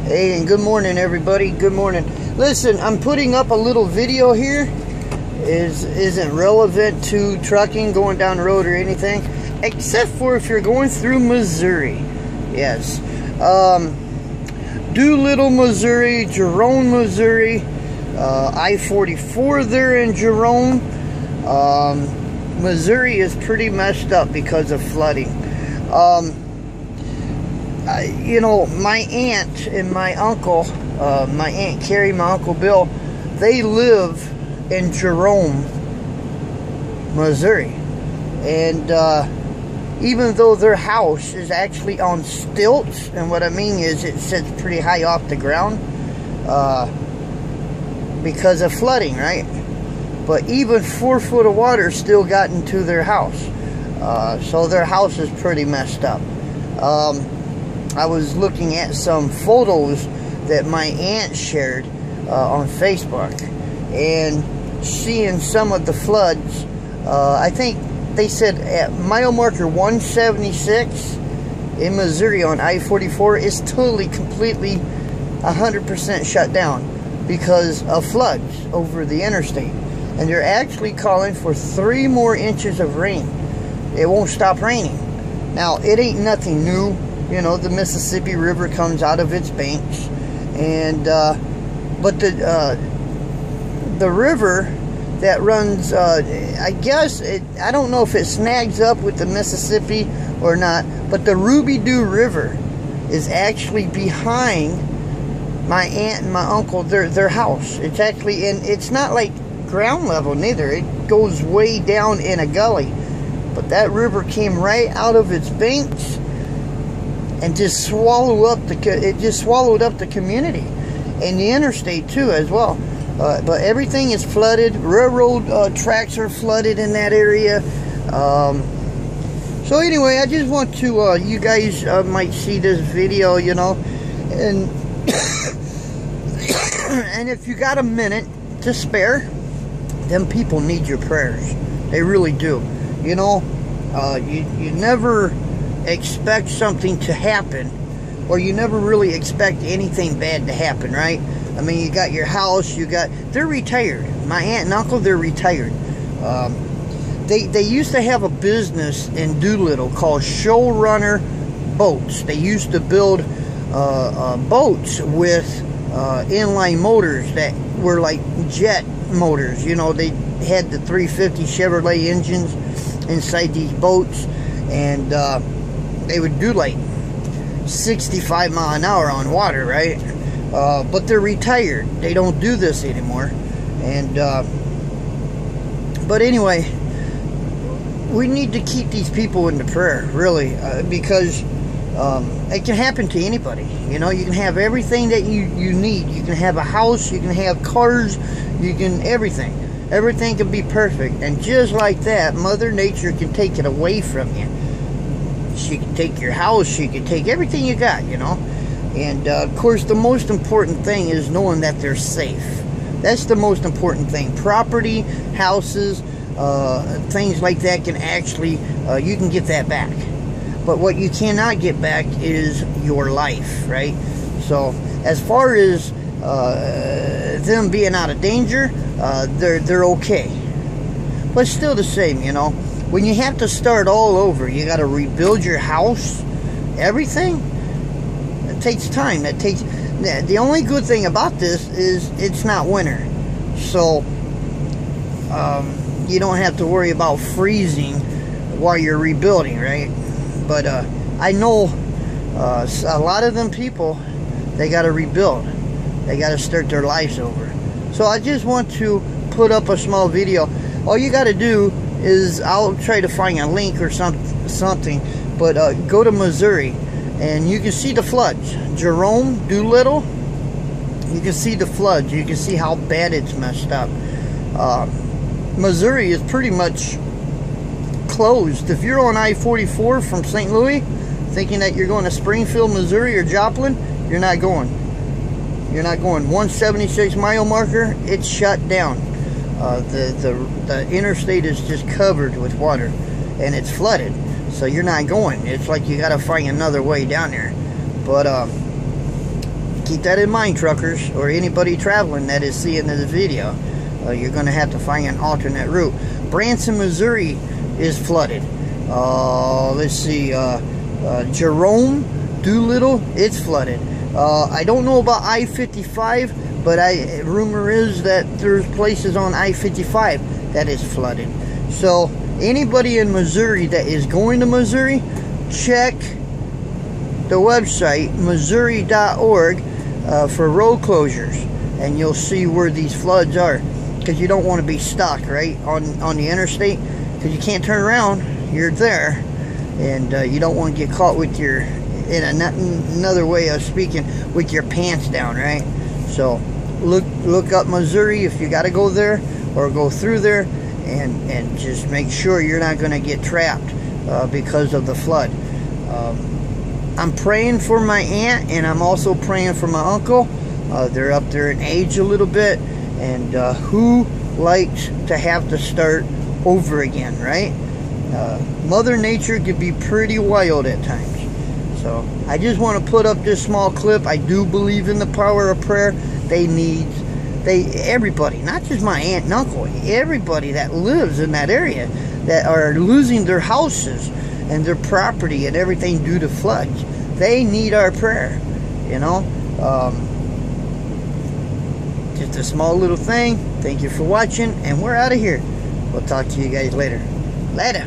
Hey, and good morning, everybody. Good morning. Listen, I'm putting up a little video here. Isn't relevant to trucking, going down the road or anything, except for if you're going through Missouri. Yes. Doolittle, Missouri, Jerome, Missouri, I-44 there in Jerome. Missouri is pretty messed up because of flooding. You know, my aunt and my uncle, my Aunt Carrie, my Uncle Bill, they live in Jerome, Missouri. And even though their house is actually on stilts, and what I mean is it sits pretty high off the ground because of flooding, right? But even 4 foot of water still got into their house. So their house is pretty messed up. I was looking at some photos that my aunt shared on Facebook and seeing some of the floods. I think they said at mile marker 176 in Missouri on I-44 is totally, completely, 100% shut down because of floods over the interstate. And they're actually calling for 3 more inches of rain. It won't stop raining. Now, it ain't nothing new. You know, the Mississippi River comes out of its banks, and but the river that runs, I guess I don't know if it snags up with the Mississippi or not, but the Ruby Doo River is actually behind my aunt and my uncle, their house. It's actually it's not like ground level neither. It goes way down in a gully, but that river came right out of its banks and just swallowed up the community and the interstate too as well. But everything is flooded. Railroad tracks are flooded in that area. So anyway, I just want to you guys might see this video, you know, and and if you got a minute to spare, them people need your prayers. They really do. You know, you never expect something to happen, or you never really expect anything bad to happen, right? I mean, you got your house, they're retired. My aunt and uncle, they're retired. They used to have a business in Doolittle called Showrunner Boats. They used to build boats with inline motors that were like jet motors. You know, they had the 350 Chevrolet engines inside these boats, and they would do like 65 mile an hour on water, right? But they're retired. They don't do this anymore. And but anyway, we need to keep these people into prayer, really, because it can happen to anybody. You know, you can have everything that you need. You can have a house, you can have cars, you can everything. Everything can be perfect, and just like that, Mother Nature can take it away from you. She can take your house, she can take everything you got, you know. And of course, the most important thing is knowing that they're safe. That's the most important thing. Property, houses, things like that can actually, you can get that back. But what you cannot get back is your life, right? So as far as them being out of danger, they're okay. But still the same, you know. When you have to start all over, you got to rebuild your house, everything. It takes time. It takes. The only good thing about this is it's not winter, so you don't have to worry about freezing while you're rebuilding, right? But I know a lot of them people, they got to rebuild. They got to start their lives over. So I just want to put up a small video. All you got to do is, I'll try to find a link or something, but go to Missouri and you can see the floods. Jerome, Doolittle, you can see the floods. You can see how bad it's messed up. Missouri is pretty much closed. If you're on I-44 from St. Louis thinking that you're going to Springfield, Missouri or Joplin, you're not going. You're not going. 176 mile marker, it's shut down. The interstate is just covered with water and it's flooded, so you're not going. It's like you got to find another way down there. But keep that in mind, truckers, or anybody traveling that is seeing this video. You're going to have to find an alternate route. Branson, Missouri is flooded. Let's see, Jerome, Doolittle, it's flooded. I don't know about I-55, but rumor is that there's places on I-55 that is flooded. So anybody in Missouri that is going to Missouri, check the website missouri.org for road closures, and you'll see where these floods are, because you don't want to be stuck right on the interstate, because you can't turn around. You're there, and you don't want to get caught with your, in another way of speaking, with your pants down, right? So look up Missouri if you got to go there or go through there, and just make sure you're not going to get trapped because of the flood. I'm praying for my aunt, and I'm also praying for my uncle. They're up there in age a little bit, and who likes to have to start over again, right? Mother Nature can be pretty wild at times. So I just want to put up this small clip. I do believe in the power of prayer. Everybody, not just my aunt and uncle, everybody that lives in that area that are losing their houses and their property and everything due to floods, they need our prayer, you know. Just a small little thing. Thank you for watching, and we're out of here. We'll talk to you guys later. Later.